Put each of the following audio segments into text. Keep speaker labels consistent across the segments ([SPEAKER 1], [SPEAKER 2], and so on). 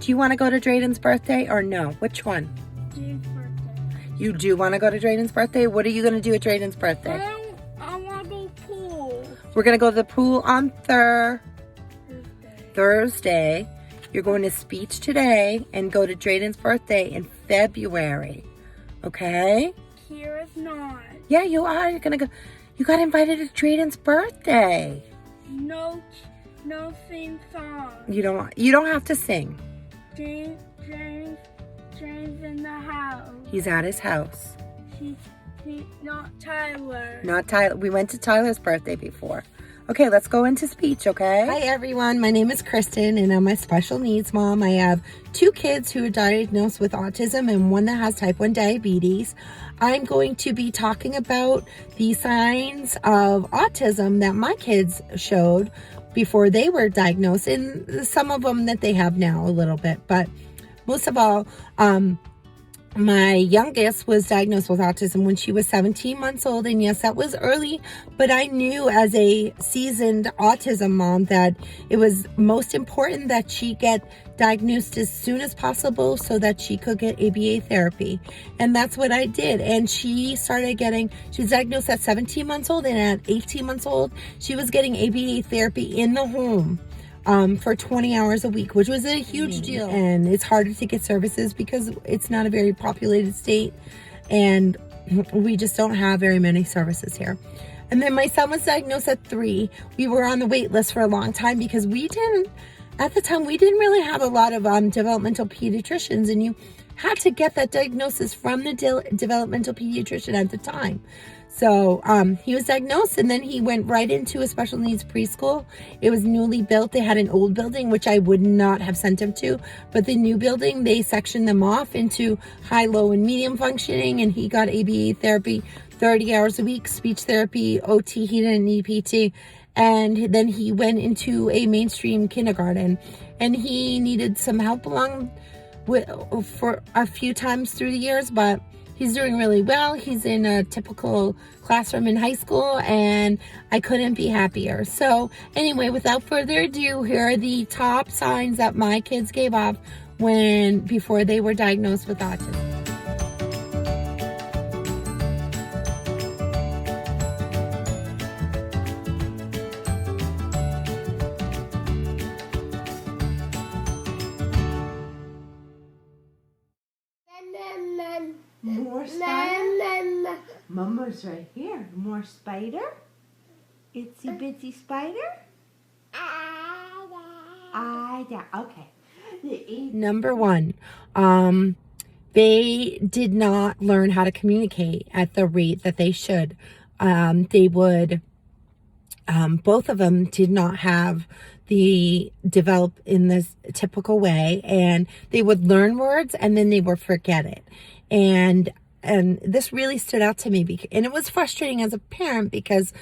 [SPEAKER 1] Do you want to go to Drayden's birthday or no? Which one?
[SPEAKER 2] Drayden's birthday.
[SPEAKER 1] You do want to go to Drayden's birthday? What are you going to do at Drayden's birthday?
[SPEAKER 2] I want to go pool.
[SPEAKER 1] We're going to go to the pool on Thursday. You're going to speech today and go to Drayden's birthday in February. Okay?
[SPEAKER 2] Kira's not.
[SPEAKER 1] Yeah, you are. You're going to go. You got invited to Drayden's birthday.
[SPEAKER 2] No sing song.
[SPEAKER 1] You don't have to sing.
[SPEAKER 2] James in the house.
[SPEAKER 1] He's at his house.
[SPEAKER 2] He's not Tyler.
[SPEAKER 1] Not Tyler. We went to Tyler's birthday before. Okay, let's go into speech, okay? Hi, everyone. My name is Kristen, and I'm a special needs mom. I have 2 kids who are diagnosed with autism and one that has type 1 diabetes. I'm going to be talking about the signs of autism that my kids showed before they were diagnosed, and some of them that they have now a little bit. But most of all, my youngest was diagnosed with autism when she was 17 months old. And yes, that was early, but I knew as a seasoned autism mom that it was most important that she get diagnosed as soon as possible so that she could get ABA therapy. And that's what I did. And she was diagnosed at 17 months old, and at 18 months old, she was getting ABA therapy in the home. For 20 hours a week, which was a huge deal. And it's harder to get services because it's not a very populated state, and we just don't have very many services here. And then my son was diagnosed at 3. We were on the wait list for a long time because at the time, we didn't really have a lot of developmental pediatricians, and you had to get that diagnosis from the developmental pediatrician at the time. So he was diagnosed, and then he went right into a special needs preschool. It was newly built. They had an old building, which I would not have sent him to, but the new building, they sectioned them off into high, low, and medium functioning, and he got ABA therapy 30 hours a week, speech therapy, OT, he didn't need PT, and then he went into a mainstream kindergarten, and he needed some help for a few times through the years, but he's doing really well. He's in a typical classroom in high school, and I couldn't be happier. So anyway, without further ado, here are the top signs that my kids gave off before they were diagnosed with autism. More spider? Mama's right here. More spider? Itsy bitsy spider? Okay. Number 1, they did not learn how to communicate at the rate that they should. Both of them did not have develop in this typical way, and they would learn words and then they would forget it. And this really stood out to me, and it was frustrating as a parent because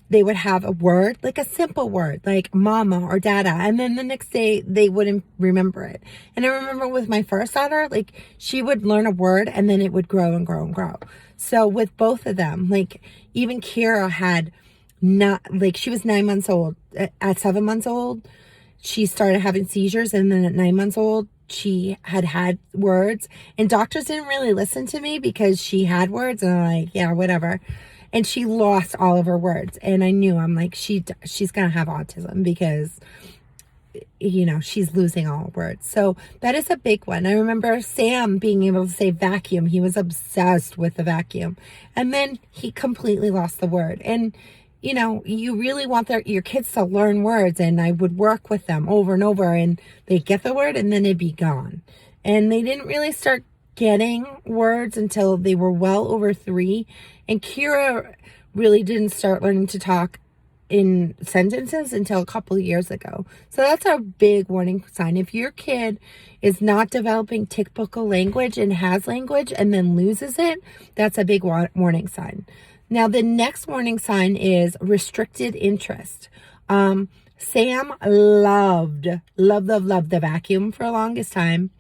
[SPEAKER 1] they would have a word, like a simple word, like mama or dada, and then the next day they wouldn't remember it. And I remember with my first daughter, like she would learn a word and then it would grow and grow and grow. So with both of them, like even Kira she was 9 months old. At 7 months old, she started having seizures, and then at 9 months old, she had words, and doctors didn't really listen to me because she had words, and I'm like, yeah, whatever. And she lost all of her words, and I'm like, she's gonna have autism because she's losing all her words. So that is a big one. I remember Sam being able to say vacuum. He was obsessed with the vacuum, and then he completely lost the word. And you really want your kids to learn words, and I would work with them over and over, and they get the word and then it'd be gone. And they didn't really start getting words until they were well over 3. And Kira really didn't start learning to talk in sentences until a couple of years ago. So that's a big warning sign. If your kid is not developing typical language and has language and then loses it, that's a big warning sign. Now, the next warning sign is restricted interest. Sam loved the vacuum for the longest time.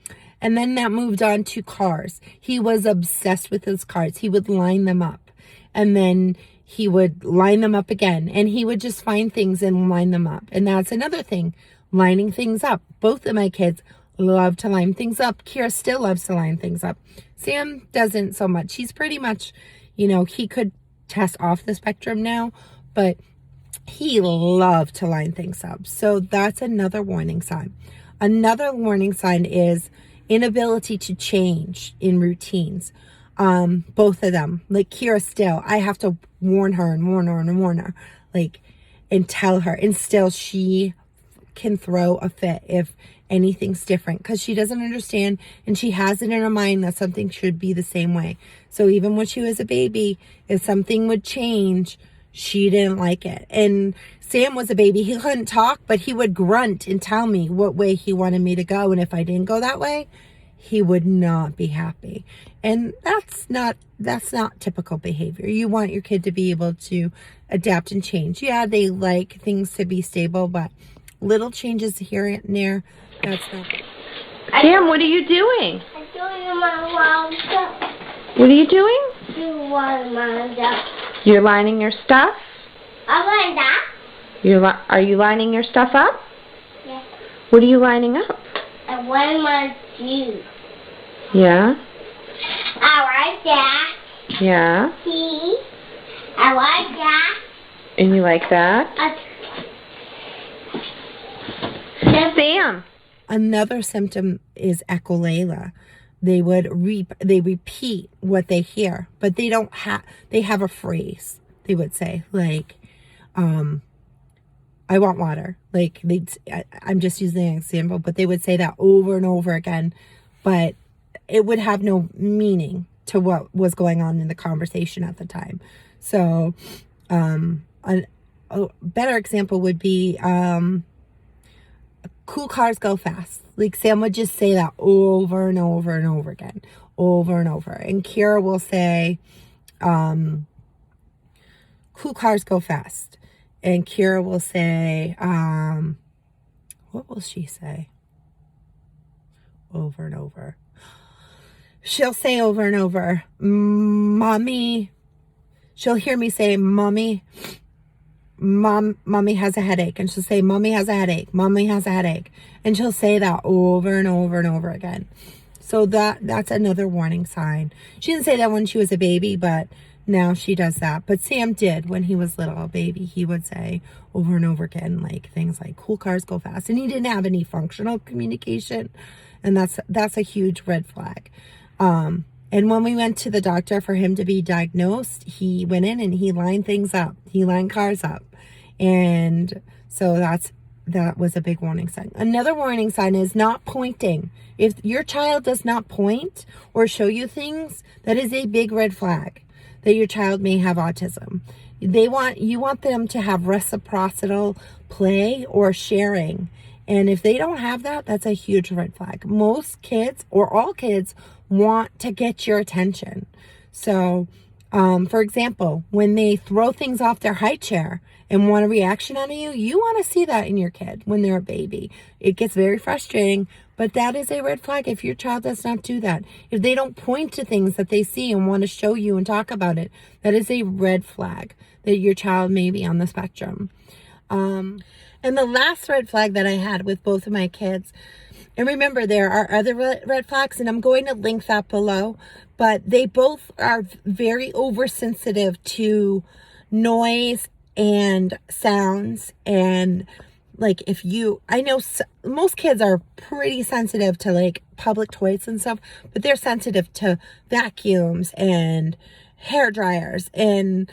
[SPEAKER 1] And then that moved on to cars. He was obsessed with his cars. He would line them up. And then he would line them up again. And he would just find things and line them up. And that's another thing, lining things up. Both of my kids love to line things up. Kira still loves to line things up. Sam doesn't so much. He's pretty much, he could test off the spectrum now, but he loved to line things up. So that's another warning sign. Another warning sign is inability to change in routines. Both of them. Like Kira still, I have to warn her and warn her and warn her, like, and tell her, and still she can throw a fit if anything's different, because she doesn't understand, and she has it in her mind that something should be the same way. So even when she was a baby, if something would change, she didn't like it. And Sam was a baby. He couldn't talk, but he would grunt and tell me what way he wanted me to go. And if I didn't go that way, he would not be happy. And that's not typical behavior. You want your kid to be able to adapt and change. Yeah, they like things to be stable, but little changes here and there, that's not.
[SPEAKER 3] Sam, what are you doing?
[SPEAKER 2] I'm doing my wild stuff.
[SPEAKER 3] What are you doing?
[SPEAKER 2] Do my stuff.
[SPEAKER 3] You're lining your stuff?
[SPEAKER 2] I like that.
[SPEAKER 3] Are you lining your stuff up?
[SPEAKER 2] Yes.
[SPEAKER 3] What are you lining up?
[SPEAKER 2] I want my shoes.
[SPEAKER 3] Yeah?
[SPEAKER 2] I like that.
[SPEAKER 3] Yeah?
[SPEAKER 2] See? I like that.
[SPEAKER 3] And you like that? Sam!
[SPEAKER 1] Another symptom is echolalia. They repeat what they hear, but they have a phrase. They would say, like, I want water. Like, I'm just using an example, but they would say that over and over again, but it would have no meaning to what was going on in the conversation at the time. So, a better example would be, cool cars go fast. Like, Sam would just say that over and over and over again, over and over. And Kira will say, cool cars go fast. And Kira will say, what will she say? Over and over. She'll say over and over, Mommy. She'll hear me say, Mommy has a headache. And she'll say, Mommy has a headache. Mommy has a headache. And she'll say that over and over and over again. So that's another warning sign. She didn't say that when she was a baby, but now she does that. But Sam did when he was little, a baby. He would say over and over again, like, things like, cool cars go fast. And he didn't have any functional communication. And that's a huge red flag. And when we went to the doctor for him to be diagnosed, he went in and he lined things up. He lined cars up. And so that was a big warning sign. Another warning sign is not pointing. If your child does not point or show you things, that is a big red flag that your child may have autism. You want them to have reciprocal play or sharing. And if they don't have that, that's a huge red flag. Most kids, or all kids, want to get your attention. So, for example, when they throw things off their high chair and want a reaction out of you, you want to see that in your kid when they're a baby. It gets very frustrating, but that is a red flag if your child does not do that. If they don't point to things that they see and want to show you and talk about it, that is a red flag that your child may be on the spectrum. And the last red flag that I had with both of my kids, and remember, there are other red flags, and I'm going to link that below, but they both are very oversensitive to noise and sounds. And like, I know most kids are pretty sensitive to like public toys and stuff, but they're sensitive to vacuums and hair dryers and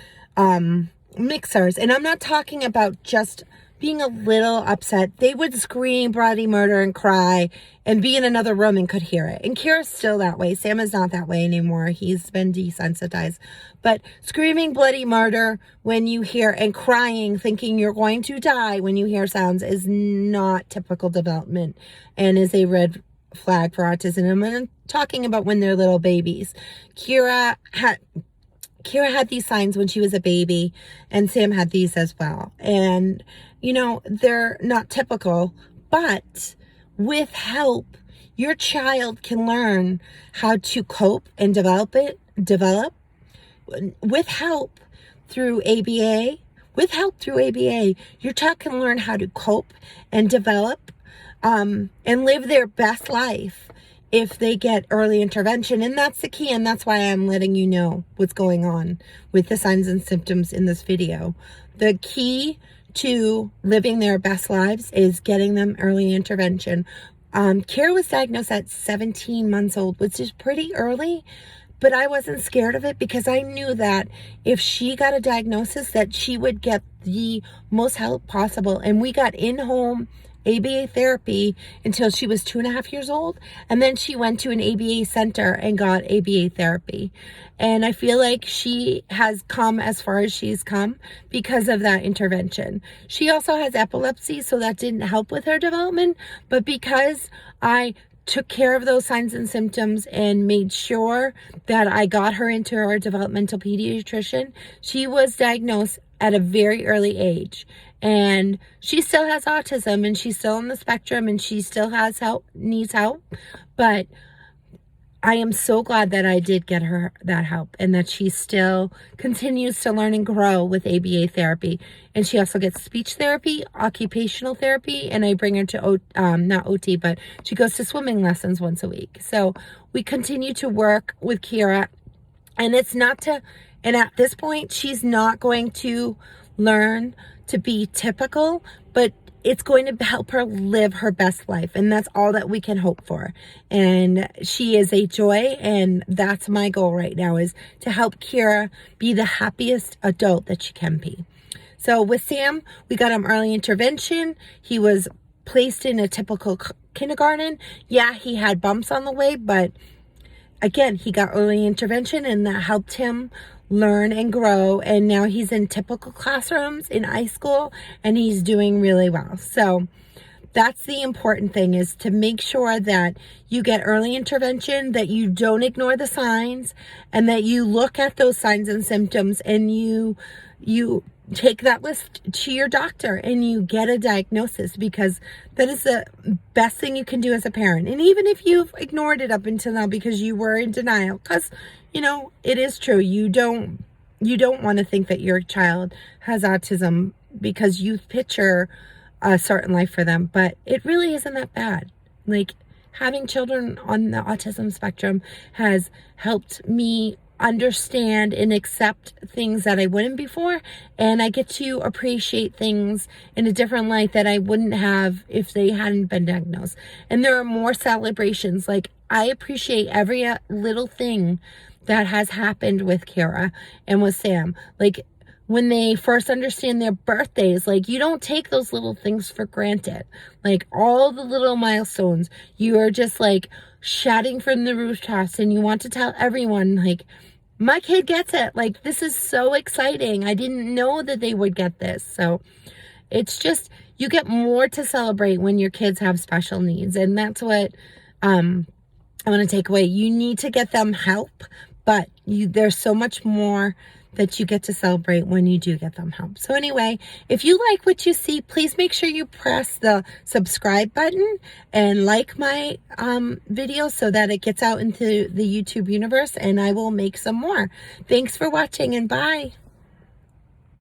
[SPEAKER 1] mixers. And I'm not talking about just being a little upset. They would scream bloody murder and cry and be in another room and could hear it. And Kira's still that way. Sam is not that way anymore. He's been desensitized. But screaming bloody murder when you hear, and crying, thinking you're going to die when you hear sounds, is not typical development and is a red flag for autism. And I'm talking about when they're little babies. Kira had these signs when she was a baby, and Sam had these as well. And, they're not typical, but with help, your child can learn how to cope and develop with help through ABA. Your child can learn how to cope and develop and live their best life if they get early intervention. And that's the key, and that's why I'm letting you know what's going on with the signs and symptoms in this video. The key to living their best lives is getting them early intervention. Kara was diagnosed at 17 months old, which is pretty early, but I wasn't scared of it because I knew that if she got a diagnosis that she would get the most help possible. And we got in-home ABA therapy until she was 2.5 years old. And then she went to an ABA center and got ABA therapy. And I feel like she has come as far as she's come because of that intervention. She also has epilepsy, so that didn't help with her development. But because I took care of those signs and symptoms and made sure that I got her into her developmental pediatrician, she was diagnosed at a very early age. And she still has autism, and she's still on the spectrum, and she still has help, needs help. But I am so glad that I did get her that help, and that she still continues to learn and grow with ABA therapy. And she also gets speech therapy, occupational therapy, and I bring her to, not OT, but she goes to swimming lessons once a week. So we continue to work with Kira, and it's not to, and at this point, she's not going to learn to be typical, but it's going to help her live her best life. And that's all that we can hope for. And she is a joy. And that's my goal right now, is to help Kira be the happiest adult that she can be. So with Sam, we got him early intervention. He was placed in a typical kindergarten. Yeah, he had bumps on the way, but again, he got early intervention, and that helped him learn and grow. And now he's in typical classrooms in high school, and he's doing really well. So that's the important thing, is to make sure that you get early intervention, that you don't ignore the signs, and that you look at those signs and symptoms, and you take that list to your doctor and you get a diagnosis, because that is the best thing you can do as a parent. And even if you've ignored it up until now because you were in denial, because, you know, it is true. You don't want to think that your child has autism because you picture a certain life for them, but it really isn't that bad. Like, having children on the autism spectrum has helped me understand and accept things that I wouldn't before, and I get to appreciate things in a different light that I wouldn't have if they hadn't been diagnosed. And there are more celebrations. Like, I appreciate every little thing that has happened with Kara and with Sam. Like, when they first understand their birthdays, like, you don't take those little things for granted. Like, all the little milestones, you are just like shouting from the rooftops, and you want to tell everyone, like, my kid gets it. Like, this is so exciting. I didn't know that they would get this. So it's just, you get more to celebrate when your kids have special needs. And that's what I want to take away. You need to get them help, but there's so much more that you get to celebrate when you do get them help. So anyway, if you like what you see, please make sure you press the subscribe button and like my video so that it gets out into the YouTube universe, and I will make some more. Thanks for watching, and bye.